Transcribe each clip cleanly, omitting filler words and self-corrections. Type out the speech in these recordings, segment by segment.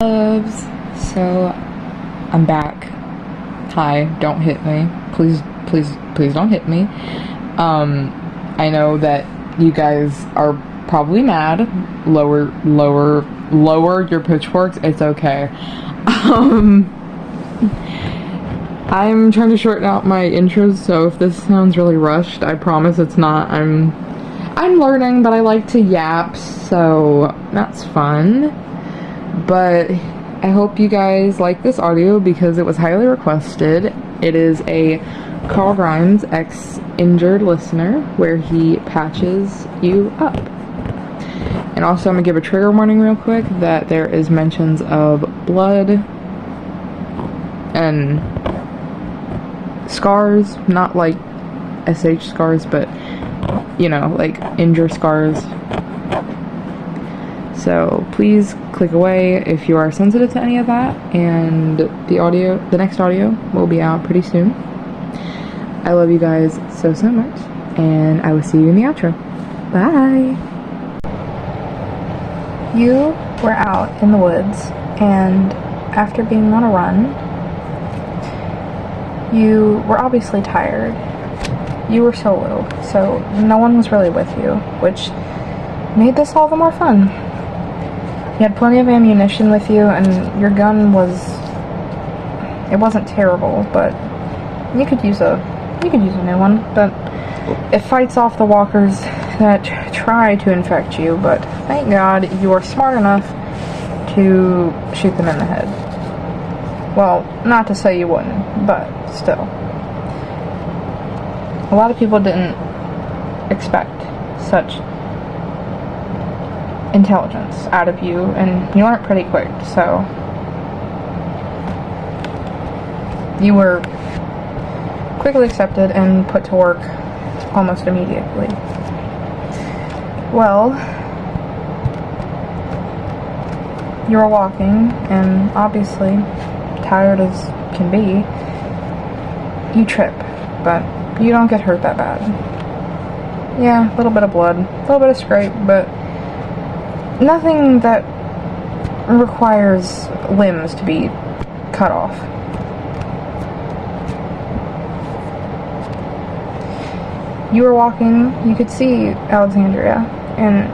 Loves. So I'm back. Hi, don't hit me. Please, please, please don't hit me. I know that you guys are probably mad. Lower your pitchforks. It's okay. I'm trying to shorten out my intros, so if this sounds really rushed, I promise it's not. I'm learning, but I like to yap, so that's fun. But I hope you guys like this audio because it was highly requested. It is a Carl Grimes ex-injured listener where he patches you up. And also I'm going to give a trigger warning real quick that there is mentions of blood and scars, not like SH scars, but you know, like injured scars. So please click away if you are sensitive to any of that, and the next audio will be out pretty soon. I love you guys so much, and I will see you in the outro. Bye! You were out in the woods, and after being on a run, you were obviously tired. You were solo, so no one was really with you, which made this all the more fun. You had plenty of ammunition with you, and your gun it wasn't terrible, but you could use a new one. But it fights off the walkers that try to infect you, but thank God you are smart enough to shoot them in the head. Well, not to say you wouldn't, but still. A lot of people didn't expect such intelligence out of you, and you learned pretty quick, so you were quickly accepted and put to work almost immediately. Well, you were walking, and obviously tired as can be, you trip, but you don't get hurt that bad. Yeah, a little bit of blood, a little bit of scrape, but nothing that requires limbs to be cut off. You were walking, you could see Alexandria, and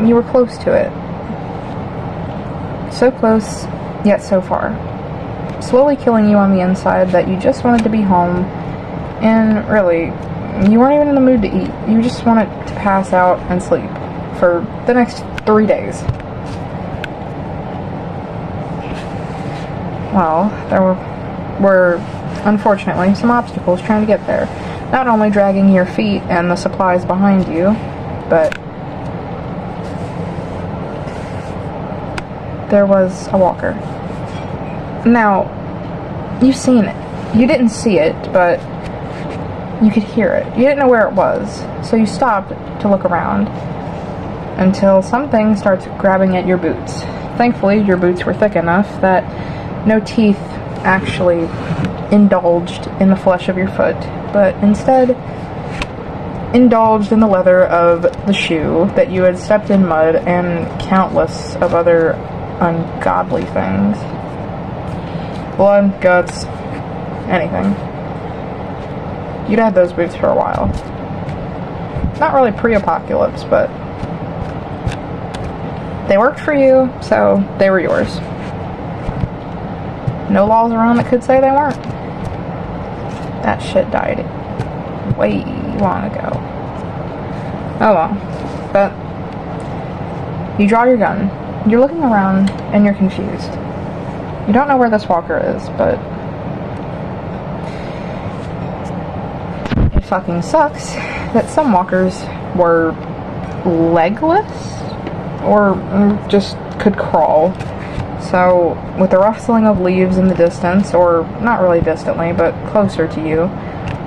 you were close to it. So close, yet so far. Slowly killing you on the inside that you just wanted to be home, and really, you weren't even in the mood to eat. You just wanted to pass out and sleep for the next 3 days. Well, there were unfortunately some obstacles trying to get there. Not only dragging your feet and the supplies behind you, but there was a walker. Now, you've seen it. You didn't see it, but you could hear it. You didn't know where it was, so you stopped to look around until something starts grabbing at your boots. Thankfully, your boots were thick enough that no teeth actually indulged in the flesh of your foot, but instead indulged in the leather of the shoe that you had stepped in mud and countless of other ungodly things. Blood, guts, anything. You'd had those boots for a while. Not really pre-apocalypse, but they worked for you, so they were yours. No laws around that could say they weren't. That shit died way long ago. Oh well. But you draw your gun. You're looking around and you're confused. You don't know where this walker is, but it fucking sucks that some walkers were legless or just could crawl. So with the rustling of leaves in the distance, or not really distantly, but closer to you,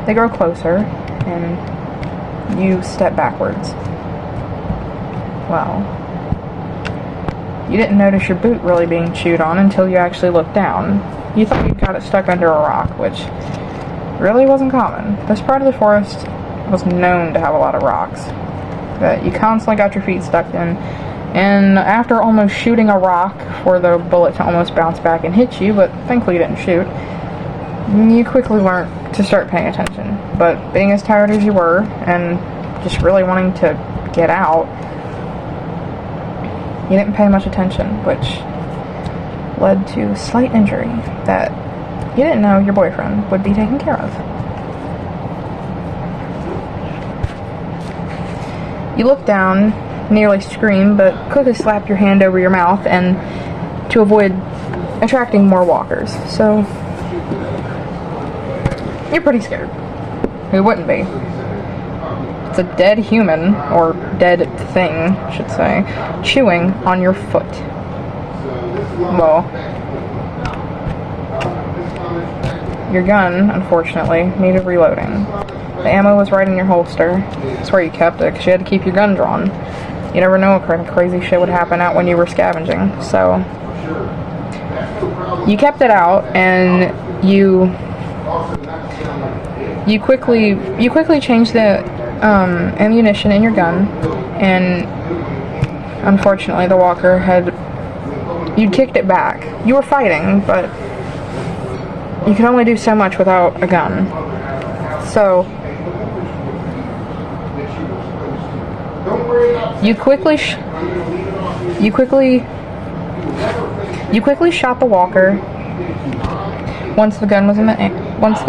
they grow closer and you step backwards. Well, you didn't notice your boot really being chewed on until you actually looked down. You thought you got it stuck under a rock, which really wasn't common. This part of the forest was known to have a lot of rocks that you constantly got your feet stuck in, And after almost shooting a rock for the bullet to almost bounce back and hit you, but thankfully you didn't shoot, you quickly learned to start paying attention. But being as tired as you were, and just really wanting to get out, you didn't pay much attention, which led to slight injury that you didn't know your boyfriend would be taken care of. You look down, nearly scream, but quickly slap your hand over your mouth and to avoid attracting more walkers. So you're pretty scared. Who wouldn't be? It's a dead human, or dead thing, I should say, chewing on your foot. Well, your gun, unfortunately, needed reloading. The ammo was right in your holster. That's where you kept it, because you had to keep your gun drawn. You never know what kind of crazy shit would happen out when you were scavenging. So you kept it out, and you quickly changed the ammunition in your gun, and unfortunately the walker you'd kicked it back. You were fighting, but you could only do so much without a gun. So you quickly shot the walker once the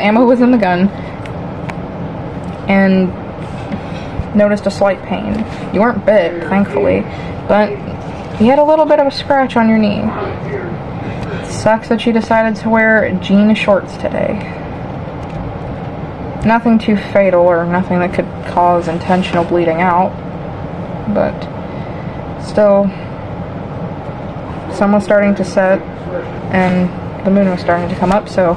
ammo was in the gun, and noticed a slight pain. You weren't bit, thankfully, but you had a little bit of a scratch on your knee. Sucks that you decided to wear jean shorts today. Nothing too fatal or nothing that could cause intentional bleeding out, but still, sun was starting to set and the moon was starting to come up, so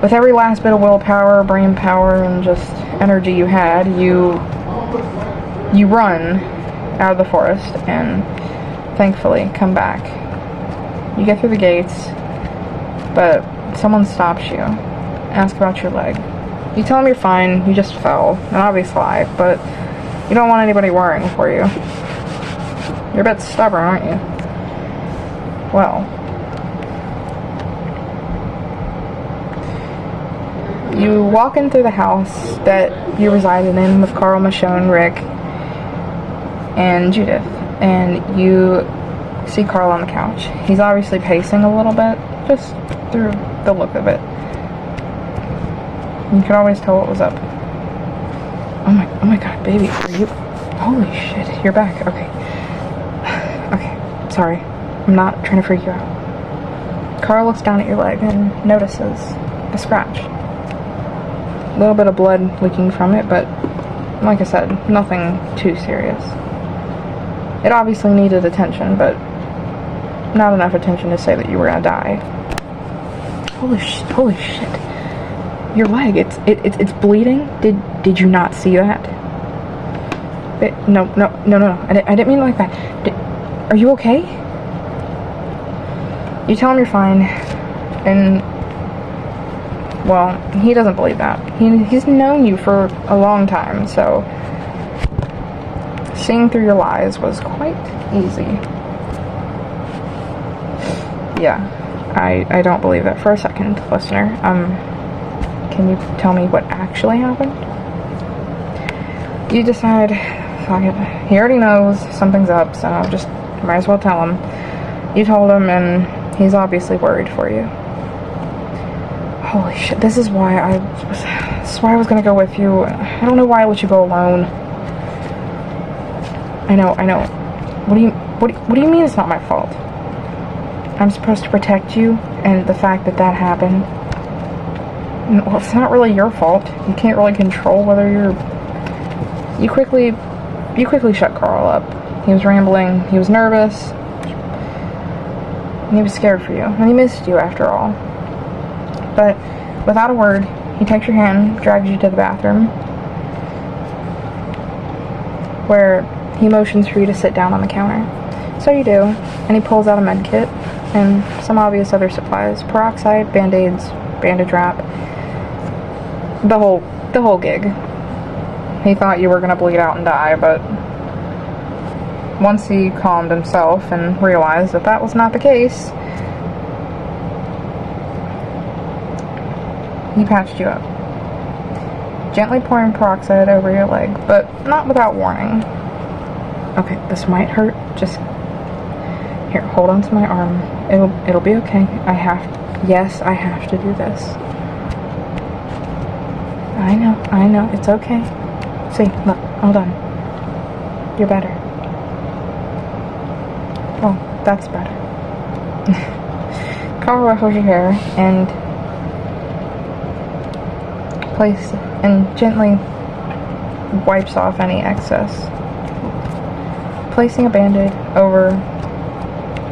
with every last bit of willpower, brain power, and just energy you had, you run out of the forest and thankfully come back. You get through the gates, but someone stops you, asks about your leg. You tell them you're fine, you just fell, an obvious lie, but you don't want anybody worrying for you. You're a bit stubborn, aren't you? Well, you walk in through the house that you resided in with Carl, Michonne, Rick, and Judith, and you see Carl on the couch. He's obviously pacing a little bit, just through the look of it. You could always tell what was up. Oh my god, baby, are you... Holy shit, you're back, okay. Okay, sorry. I'm not trying to freak you out. Carl looks down at your leg and notices a scratch. A little bit of blood leaking from it, but like I said, nothing too serious. It obviously needed attention, but not enough attention to say that you were gonna die. Holy shit. Your leg, it's bleeding? Did you not see that? No. I didn't mean it like that. Are you okay? You tell him you're fine, and well, he doesn't believe that. He's known you for a long time, so seeing through your lies was quite easy. Yeah, I don't believe that for a second, listener. Can you tell me what actually happened? You decide, fuck it, he already knows something's up, so just might as well tell him. You told him, and he's obviously worried for you. Holy shit, this is why I was gonna go with you. I don't know why I let you go alone. I know. What do you mean it's not my fault? I'm supposed to protect you, and the fact that happened, well, it's not really your fault. You can't really control whether you quickly shut Carl up. He was rambling, he was nervous, and he was scared for you, and he missed you after all. But without a word, he takes your hand, drags you to the bathroom, where he motions for you to sit down on the counter. So you do, and he pulls out a med kit and some obvious other supplies: peroxide, band-aids, bandage wrap, the whole gig. He thought you were gonna bleed out and die, but once he calmed himself and realized that that was not the case, he patched you up. Gently pouring peroxide over your leg, but not without warning. Okay, this might hurt. Just here, hold on to my arm. It'll be okay. Yes, I have to do this. I know, it's okay. See, look, hold on. You're better. Oh, that's better. Carl ruffles your hair and gently wipes off any excess. Placing a bandage over,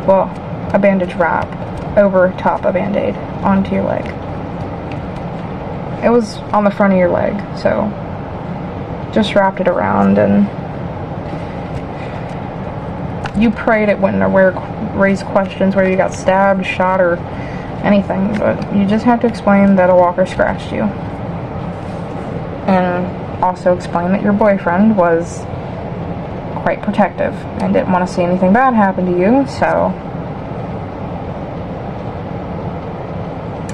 well, a bandage wrap over top a band-aid onto your leg. It was on the front of your leg, so just wrapped it around, and you prayed it wouldn't raise questions where you got stabbed, shot, or anything, but you just have to explain that a walker scratched you. And also explain that your boyfriend was quite protective and didn't want to see anything bad happen to you, so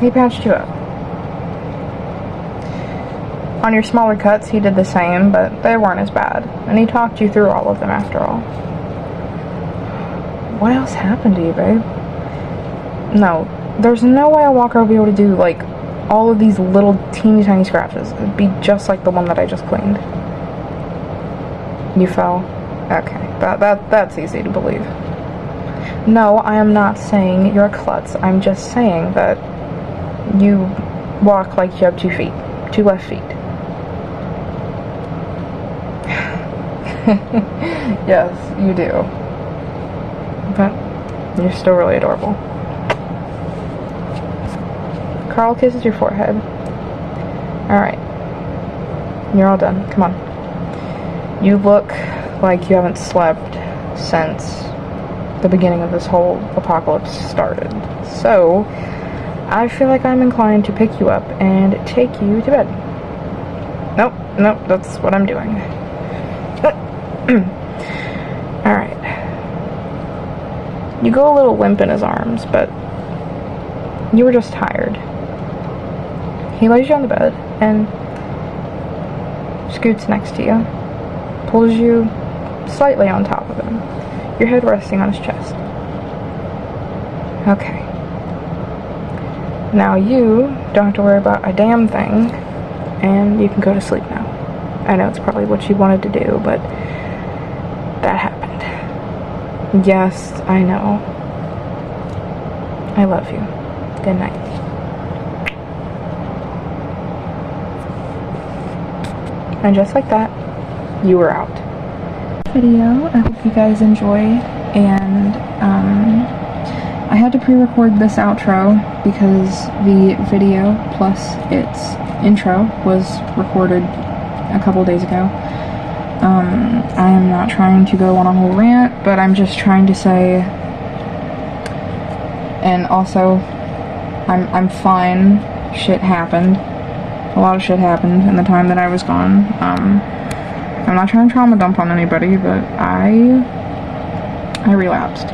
he patched you up. On your smaller cuts, he did the same, but they weren't as bad, and he talked you through all of them after all. What else happened to you, babe? No, there's no way a walker will be able to do, like, all of these little teeny tiny scratches. It'd be just like the one that I just cleaned. You fell? Okay, that's easy to believe. No, I am not saying you're a klutz. I'm just saying that you walk like you have 2 feet. 2 left feet. Yes, you do. But you're still really adorable. Carl kisses your forehead. Alright. You're all done. Come on. You look like you haven't slept since the beginning of this whole apocalypse started. So, I feel like I'm inclined to pick you up and take you to bed. Nope, that's what I'm doing. Alright. You go a little limp in his arms, but you were just tired. He lays you on the bed and scoots next to you, pulls you slightly on top of him, your head resting on his chest. Okay. Now you don't have to worry about a damn thing, and you can go to sleep now. I know it's probably what you wanted to do, but that happened. Yes, I know. I love you. Good night. And just like that, you were out. Video, I hope you guys enjoy, and I had to pre-record this outro because the video plus its intro was recorded a couple days ago. I am not trying to go on a whole rant, but I'm just trying to say, and also, I'm fine. Shit happened. A lot of shit happened in the time that I was gone. I'm not trying to trauma dump on anybody, but I relapsed.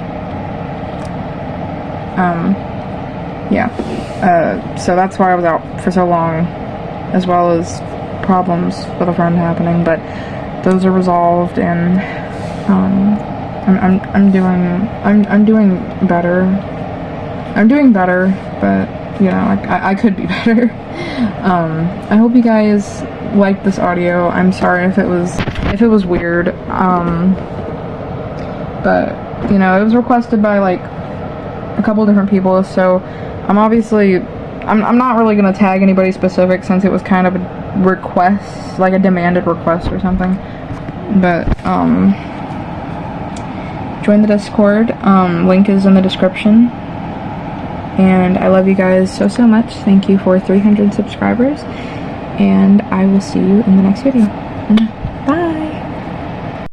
So that's why I was out for so long, as well as problems with a friend happening, but those are resolved, and I'm doing better. I'm doing better, but you know, I could be better. I hope you guys liked this audio. I'm sorry if it was weird. But you know, it was requested by like a couple different people, so I'm not really gonna tag anybody specific since it was kind of a request, like a demanded request or something. But join the Discord. Link is in the description. And I love you guys so much. Thank you for 300 subscribers, and I will see you in the next video.